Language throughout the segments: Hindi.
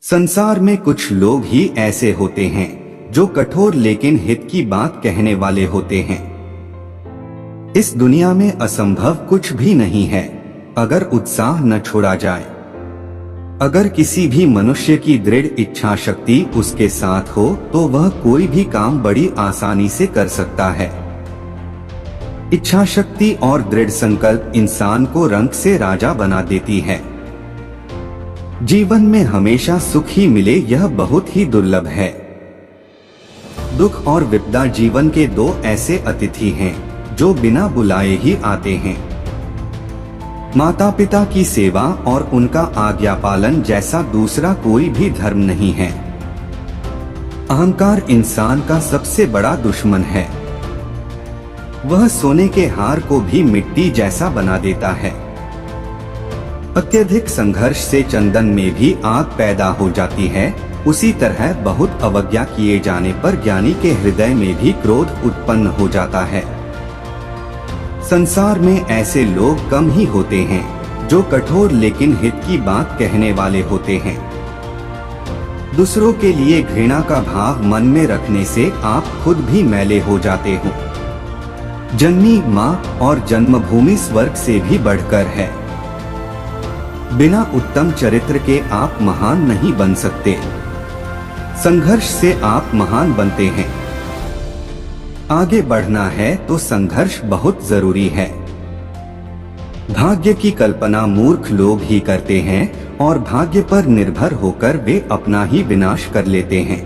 संसार में कुछ लोग ही ऐसे होते हैं जो कठोर लेकिन हित की बात कहने वाले होते हैं। इस दुनिया में असंभव कुछ भी नहीं है अगर उत्साह न छोड़ा जाए। अगर किसी भी मनुष्य की दृढ़ इच्छा शक्ति उसके साथ हो तो वह कोई भी काम बड़ी आसानी से कर सकता है। इच्छा शक्ति और दृढ़ संकल्प इंसान को रंग से राजा बना देती है। जीवन में हमेशा सुख ही मिले यह बहुत ही दुर्लभ है। दुख और विपदा जीवन के दो ऐसे अतिथि हैं जो बिना बुलाए ही आते हैं। माता पिता की सेवा और उनका आज्ञा पालन जैसा दूसरा कोई भी धर्म नहीं है। अहंकार इंसान का सबसे बड़ा दुश्मन है। वह सोने के हार को भी मिट्टी जैसा बना देता है। अत्यधिक संघर्ष से चंदन में भी आग पैदा हो जाती है, उसी तरह बहुत अवज्ञा किए जाने पर ज्ञानी के हृदय में भी क्रोध उत्पन्न हो जाता है। संसार में ऐसे लोग कम ही होते हैं जो कठोर लेकिन हित की बात कहने वाले होते हैं। दूसरों के लिए घृणा का भाव मन में रखने से आप खुद भी मैले हो जाते हो। जननी माँ और जन्मभूमि स्वर्ग से भी बढ़कर है। बिना उत्तम चरित्र के आप महान नहीं बन सकते। संघर्ष से आप महान बनते हैं। आगे बढ़ना है तो संघर्ष बहुत जरूरी है। भाग्य की कल्पना मूर्ख लोग ही करते हैं और भाग्य पर निर्भर होकर वे अपना ही विनाश कर लेते हैं।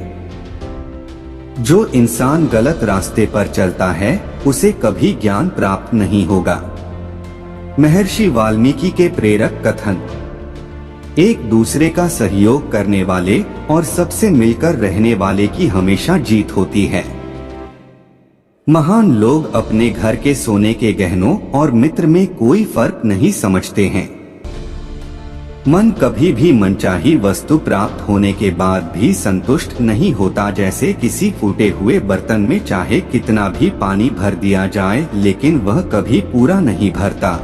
जो इंसान गलत रास्ते पर चलता है उसे कभी ज्ञान प्राप्त नहीं होगा। महर्षि वाल्मीकि के प्रेरक कथन। एक दूसरे का सहयोग करने वाले और सबसे मिलकर रहने वाले की हमेशा जीत होती है। महान लोग अपने घर के सोने के गहनों और मित्र में कोई फर्क नहीं समझते हैं। मन कभी भी मनचाही वस्तु प्राप्त होने के बाद भी संतुष्ट नहीं होता। जैसे किसी फूटे हुए बर्तन में चाहे कितना भी पानी भर दिया जाए लेकिन वह कभी पूरा नहीं भरता।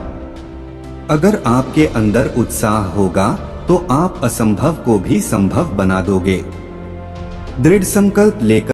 अगर आपके अंदर उत्साह होगा तो आप असंभव को भी संभव बना दोगे। दृढ़ संकल्प लेकर